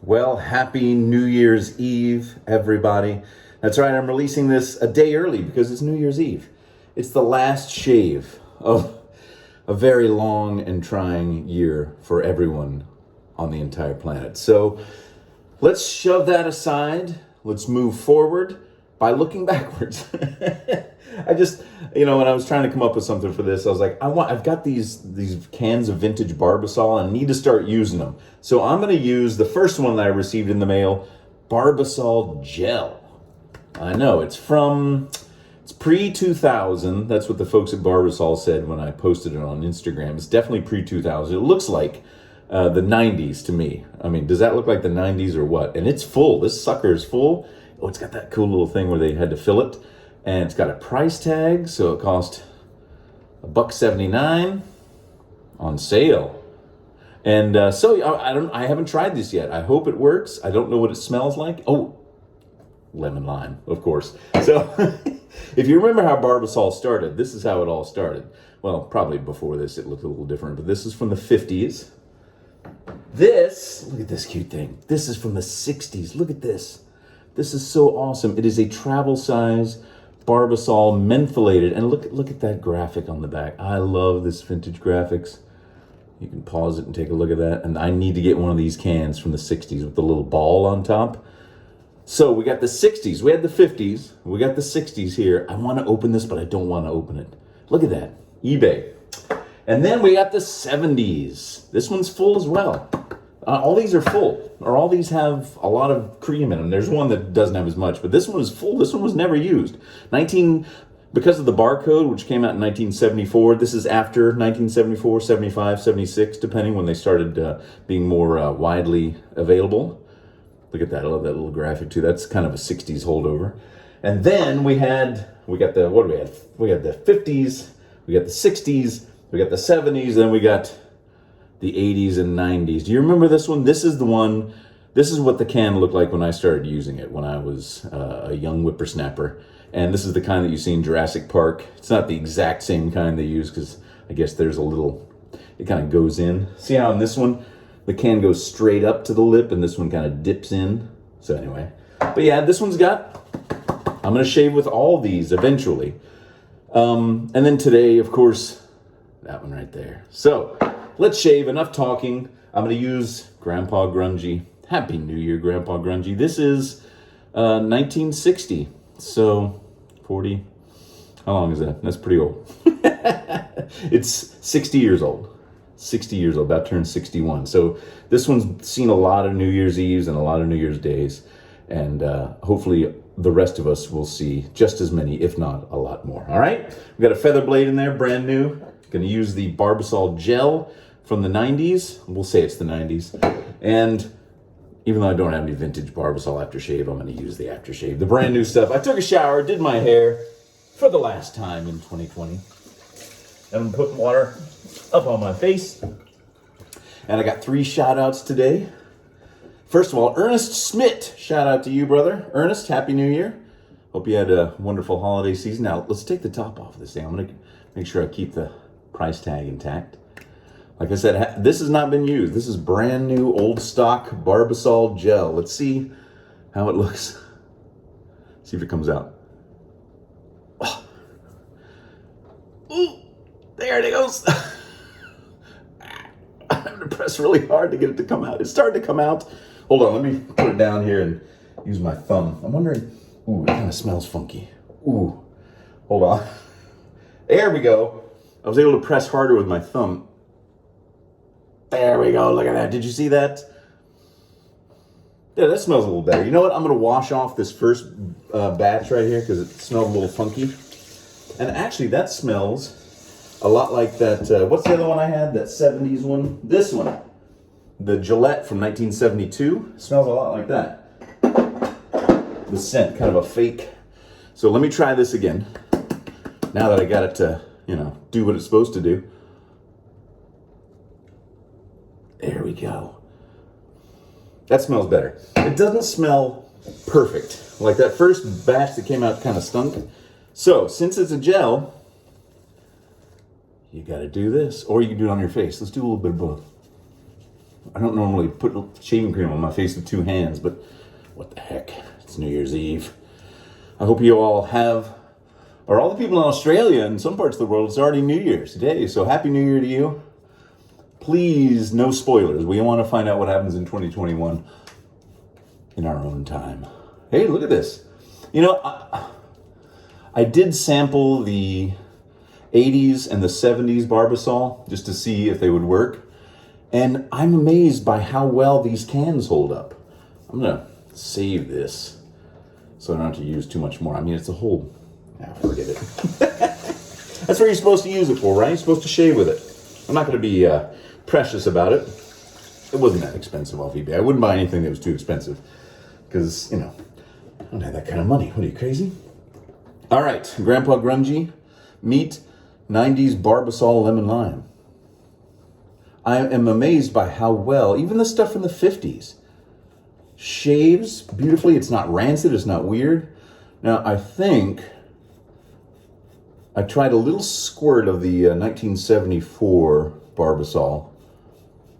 Well, happy New Year's Eve, everybody. That's right, I'm releasing this a day early because it's New Year's Eve. It's the last shave of a very long and trying year for everyone on the entire planet. So let's shove that aside. Let's move forward by looking backwards. When I was trying to come up with something for this, I was like, I've got these cans of vintage Barbasol and I need to start using them. So I'm going to use the first one that I received in the mail, Barbasol Gel. I know it's pre-2000. That's what the folks at Barbasol said when I posted it on Instagram. It's definitely pre-2000. It looks like the 90s to me. I mean, does that look like the 90s or what? And it's full. This sucker is full. Oh, it's got that cool little thing where they had to fill it. And it's got a price tag, so it cost $1.79 on sale. And I haven't tried this yet. I hope it works. I don't know what it smells like. Oh, lemon lime, of course. So if you remember how Barbasol started, this is how it all started. Well, probably before this it looked a little different, but this is from the 50s. Look at this cute thing. This is from the 60s. Look at this. This is so awesome. It is a travel size Barbasol mentholated, and look at that graphic on the back. I love this vintage graphics. You can pause it and take a look at that. And I need to get one of these cans from the 60s with the little ball on top. So we got the 60s, we had the 50s, we got the 60s here. I want to open this, but I don't want to open it. Look at that, eBay. And then we got the 70s. This one's full as well. All these are full, or all these have a lot of cream in them. There's one that doesn't have as much, but this one is full. This one was never used. Because of the barcode, which came out in 1974, this is after 1974, 75, 76, depending when they started being more widely available. Look at that, I love that little graphic too. That's kind of a 60s holdover. And then we got the 50s, we got the 60s, we got the 70s, then we got the 80s and 90s. Do you remember this one? This is the one, this is what the can looked like when I started using it, when I was a young whippersnapper. And this is the kind that you see in Jurassic Park. It's not the exact same kind they use because I guess there's a little, it kind of goes in. See how in this one, the can goes straight up to the lip and this one kind of dips in. So anyway, but yeah, this one's got, I'm going to shave with all these eventually. And then today, of course, that one right there. So let's shave, enough talking. I'm going to use Grandpa Grungy. Happy New Year, Grandpa Grungy. This is 1960. So 40, how long is that? That's pretty old. It's 60 years old. 60 years old, about turned 61. So this one's seen a lot of New Year's Eves and a lot of New Year's Days. And hopefully the rest of us will see just as many, if not a lot more. All right, we've got a feather blade in there, brand new. Gonna use the Barbasol Gel from the 90s. We'll say it's the 90s. And even though I don't have any vintage Barbasol aftershave, I'm gonna use the aftershave, the brand new stuff. I took a shower, did my hair for the last time in 2020. And I'm putting water up on my face. And I got 3 shout outs today. First of all, Ernest Schmidt, shout out to you, brother. Ernest, Happy New Year. Hope you had a wonderful holiday season. Now, let's take the top off of this thing. I'm gonna make sure I keep the price tag intact. Like I said, this has not been used. This is brand new, old stock Barbasol Gel. Let's see how it looks. See if it comes out. Oh. Ooh, there it goes. I'm gonna press really hard to get it to come out. It's starting to come out. Hold on, let me put it down here and use my thumb. I'm wondering, ooh, it kind of smells funky. Ooh, hold on. There we go. I was able to press harder with my thumb. There we go, look at that. Did you see that? Yeah, that smells a little better. You know what? I'm gonna wash off this first batch right here because it smelled a little funky. And actually that smells a lot like that, what's the other one I had? That 70s one? This one. The Gillette from 1972. Smells a lot like that. The scent, kind of a fake. So let me try this again. Now that I got it to, do what it's supposed to do. There we go. That smells better. It doesn't smell perfect. Like that first batch that came out kind of stunk. So, since it's a gel, you gotta do this. Or you can do it on your face. Let's do a little bit of both. I don't normally put shaving cream on my face with two hands, but what the heck? It's New Year's Eve. I hope you all have, or all the people in Australia and some parts of the world, it's already New Year's today. So Happy New Year to you. Please, no spoilers. We want to find out what happens in 2021 in our own time. Hey, look at this. You know, I did sample the 80s and the 70s Barbasol just to see if they would work. And I'm amazed by how well these cans hold up. I'm going to save this so I don't have to use too much more. I mean, it's a whole... forget it. That's what you're supposed to use it for, right? You're supposed to shave with it. I'm not going to be precious about it. It wasn't that expensive off eBay. I wouldn't buy anything that was too expensive because, you know, I don't have that kind of money. What are you, crazy? All right, Grandpa Grungy, meet 90s Barbasol Lemon Lime. I am amazed by how well, even the stuff from the 50s, shaves beautifully. It's not rancid, it's not weird. Now, I think I tried a little squirt of the 1974 Barbasol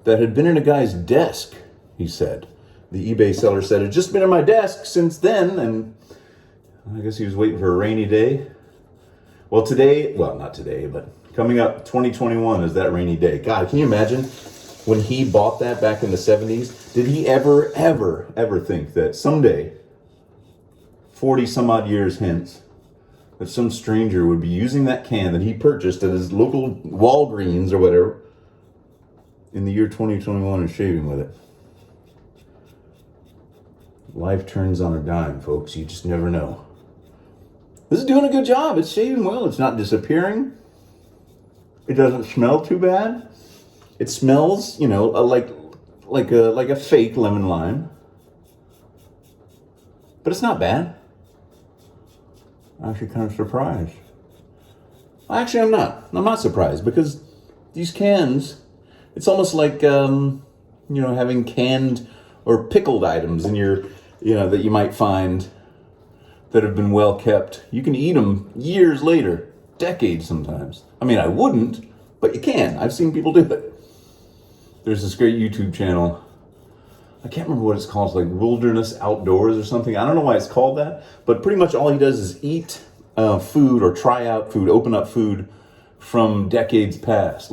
that had been in a guy's desk, he said. The eBay seller said, it's just been in my desk since then, and I guess he was waiting for a rainy day. Well, today, well, not today, but coming up 2021 is that rainy day. God, can you imagine when he bought that back in the 70s? Did he ever think that someday, 40 some odd years hence, that some stranger would be using that can that he purchased at his local Walgreens or whatever in the year 2021 and shaving with it? Life turns on a dime, folks. You just never know. This is doing a good job. It's shaving well. It's not disappearing. It doesn't smell too bad. It smells, you know, like a fake lemon lime. But it's not bad. I'm actually kind of surprised. Actually, I'm not. I'm not surprised because these cans, it's almost like, having canned or pickled items in your, that you might find that have been well kept. You can eat them years later, decades sometimes. I mean, I wouldn't, but you can. I've seen people do it. There's this great YouTube channel. I can't remember what it's called. It's like Wilderness Outdoors or something. I don't know why it's called that, but pretty much all he does is eat food or try out food, open up food from decades past.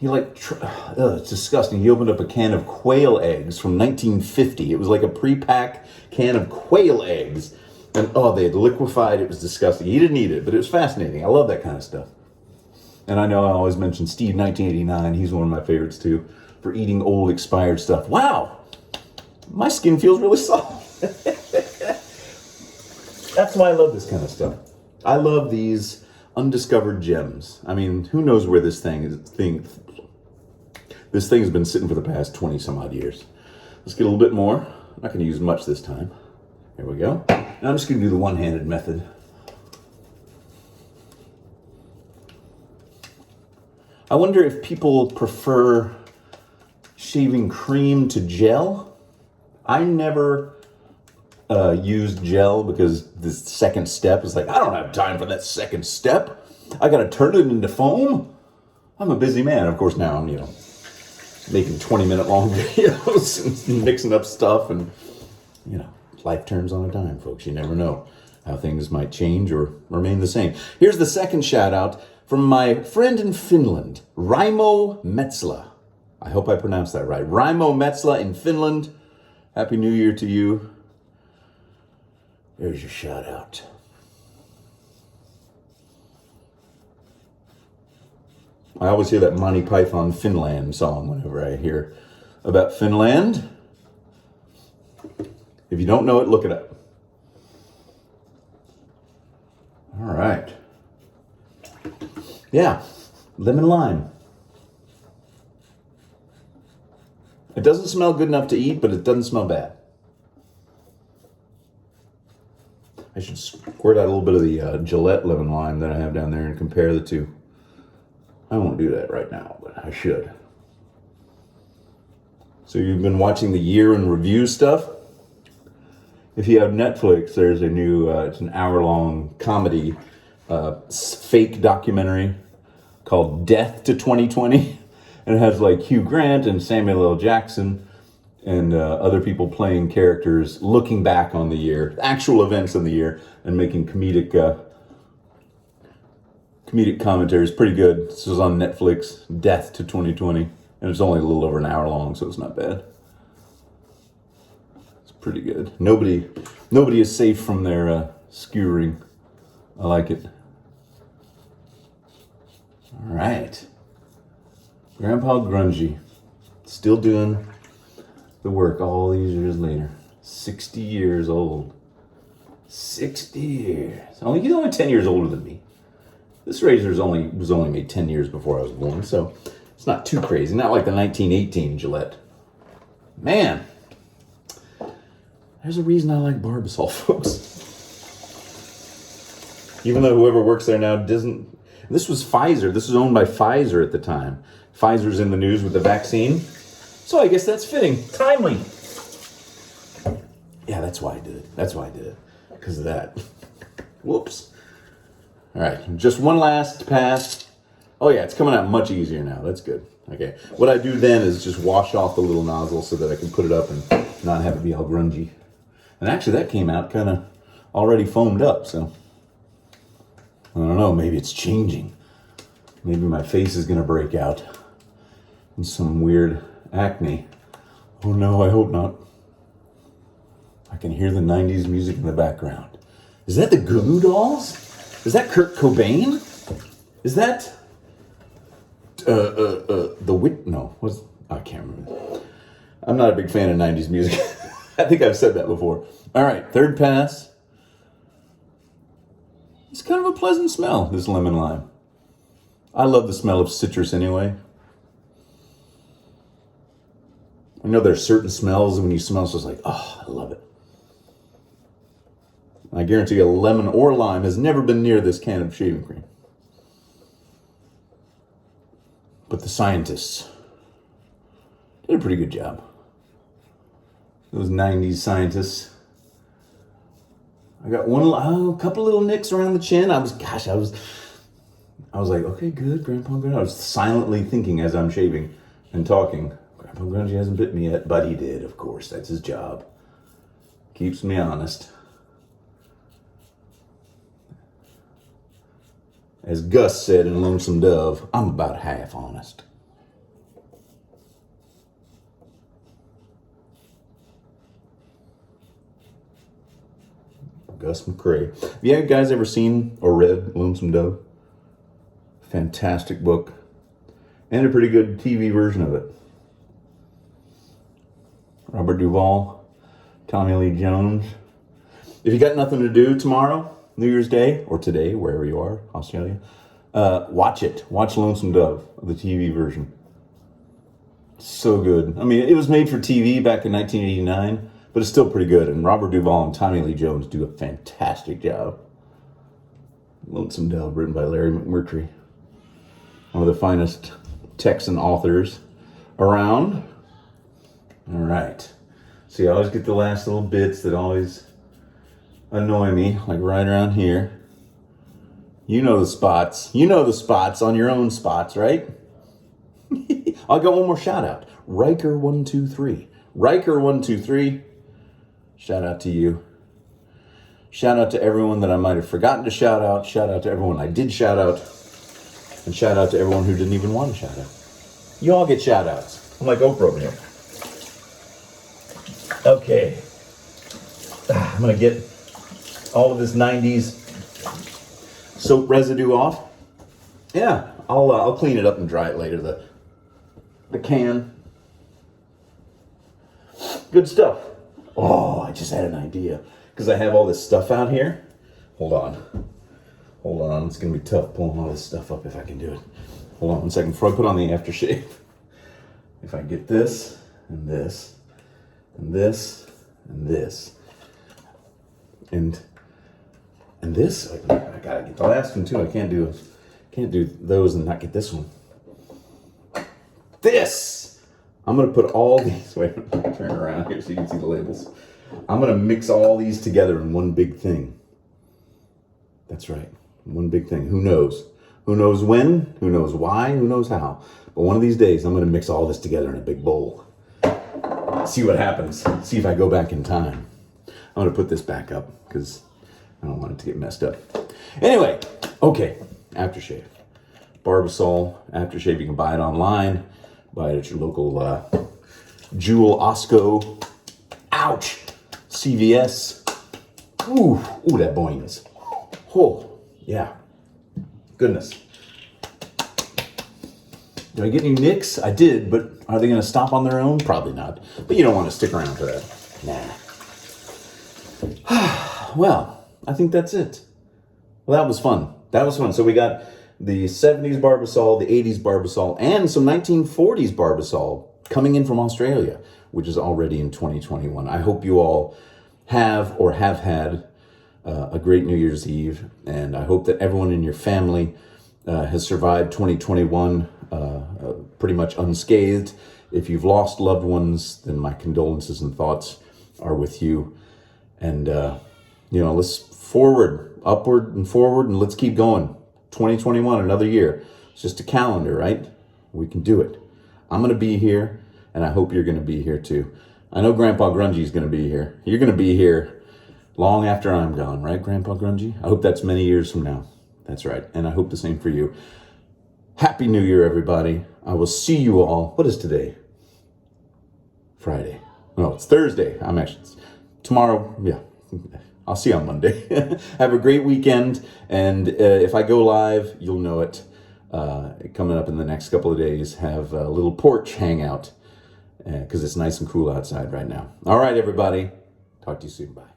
It's disgusting. He opened up a can of quail eggs from 1950. It was like a pre-pack can of quail eggs. And they had liquefied. It was disgusting. He didn't eat it, but it was fascinating. I love that kind of stuff. And I know I always mention Steve 1989. He's one of my favorites too, for eating old expired stuff. Wow, my skin feels really soft. That's why I love this kind of stuff. I love these undiscovered gems. I mean, who knows where this thing has been sitting for the past 20 some odd years. Let's get a little bit more. I'm not going to use much this time. There we go. And I'm just going to do the one-handed method. I wonder if people prefer shaving cream to gel. I never used gel because the second step is like, I don't have time for that second step. I got to turn it into foam. I'm a busy man. Of course, now I'm, making 20-minute long videos and mixing up stuff. And, life turns on a dime, folks. You never know how things might change or remain the same. Here's the second shout out from my friend in Finland, Raimo Metzla. I hope I pronounced that right. Raimo Metzla in Finland. Happy New Year to you. There's your shout out. I always hear that Monty Python Finland song whenever I hear about Finland. If you don't know it, look it up. All right. Yeah, lemon lime. It doesn't smell good enough to eat, but it doesn't smell bad. I should squirt out a little bit of the Gillette lemon lime that I have down there and compare the two. I won't do that right now, but I should. So you've been watching the year in review stuff? If you have Netflix, there's a new, it's an hour-long comedy, fake documentary called Death to 2020. And it has like Hugh Grant and Samuel L. Jackson and other people playing characters, looking back on the year, actual events in the year, and making comedic commentary. Is pretty good. This was on Netflix, Death to 2020, and it's only a little over an hour long, so it's not bad. It's pretty good. Nobody is safe from their skewering. I like it. All right. Grandpa Grungy, still doing the work all these years later. 60 years old. 60 years. He's only 10 years older than me. This razor was only made 10 years before I was born, so it's not too crazy. Not like the 1918 Gillette. Man, there's a reason I like Barbasol, folks. Even though whoever works there now doesn't. This was Pfizer. This was owned by Pfizer at the time. Pfizer's in the news with the vaccine. So I guess that's fitting. Timely. Yeah, that's why I did it. Because of that. Whoops. All right, just one last pass. Oh yeah, it's coming out much easier now. That's good. Okay, what I do then is just wash off the little nozzle so that I can put it up and not have it be all grungy. And actually that came out kind of already foamed up, so I don't know, maybe it's changing. Maybe my face is gonna break out in some weird acne. Oh no, I hope not. I can hear the 90s music in the background. Is that the Goo Goo Dolls? Is that Kurt Cobain? Is that I can't remember. I'm not a big fan of 90s music. I think I've said that before. All right, third pass. It's kind of a pleasant smell, this lemon lime. I love the smell of citrus anyway. I know there's certain smells when you smell, so it's like, oh, I love it. I guarantee you, lemon or lime has never been near this can of shaving cream. But the scientists did a pretty good job. Those 90s scientists. I got a couple little nicks around the chin. I was like, okay, good, Grandpa Grungy. I was silently thinking as I'm shaving and talking, Grandpa Grungy hasn't bit me yet, but he did, of course. That's his job. Keeps me honest. As Gus said in Lonesome Dove, I'm about half honest. Gus McCrae. Have you guys ever seen or read Lonesome Dove? Fantastic book. And a pretty good TV version of it. Robert Duvall, Tommy Lee Jones. If you got nothing to do tomorrow, New Year's Day, or today, wherever you are, Australia, watch it. Watch Lonesome Dove, the TV version. So good. I mean, it was made for TV back in 1989, but it's still pretty good. And Robert Duvall and Tommy Lee Jones do a fantastic job. Lonesome Dove, written by Larry McMurtry. One of the finest Texan authors around. All right. See, I always get the last little bits that always annoy me, like right around here. You know the spots. You know the spots on your own spots, right? I'll got one more shout out. Riker123. Riker123. Shout out to you. Shout out to everyone that I might have forgotten to shout out. Shout out to everyone I did shout out. And shout out to everyone who didn't even want to shout out. You all get shout outs. I'm like Oprah over here. Okay. I'm going to get all of this 90s soap residue off. Yeah, I'll clean it up and dry it later. The can. Good stuff. Oh, I just had an idea. Because I have all this stuff out here. Hold on. It's going to be tough pulling all this stuff up if I can do it. Hold on 1 second before I put on the aftershave. If I get this, and this, and this, and this, and this, I gotta get the last one too. I can't do those and not get this one. This! I'm gonna put all these, wait, turn around here so you can see the labels. I'm gonna mix all these together in one big thing. That's right, one big thing. Who knows? Who knows when? Who knows why? Who knows how? But one of these days, I'm going to mix all this together in a big bowl. See what happens. See if I go back in time. I'm going to put this back up because I don't want it to get messed up. Anyway, okay, aftershave. Barbasol aftershave. You can buy it online. Buy it at your local Jewel, Osco. Ouch! CVS. Ooh, that boings. Oh, yeah. Goodness. Did I get any nicks? I did, but are they going to stop on their own? Probably not. But you don't want to stick around for that. Nah. Well, I think that's it. Well, that was fun. So we got the 70s Barbasol, the 80s Barbasol, and some 1940s Barbasol coming in from Australia, which is already in 2021. I hope you all have or have had a great New Year's Eve, and I hope that everyone in your family has survived 2021 pretty much unscathed. If you've lost loved ones, then my condolences and thoughts are with you. And, let's upward and forward, and let's keep going. 2021, another year. It's just a calendar, right? We can do it. I'm going to be here, and I hope you're going to be here too. I know Grandpa Grungy's going to be here. You're going to be here long after I'm gone, right, Grandpa Grungy? I hope that's many years from now. That's right. And I hope the same for you. Happy New Year, everybody. I will see you all. What is today? Friday. No, it's Thursday. Tomorrow. Yeah. I'll see you on Monday. Have a great weekend. And if I go live, you'll know it. Coming up in the next couple of days, have a little porch hangout because it's nice and cool outside right now. All right, everybody. Talk to you soon. Bye.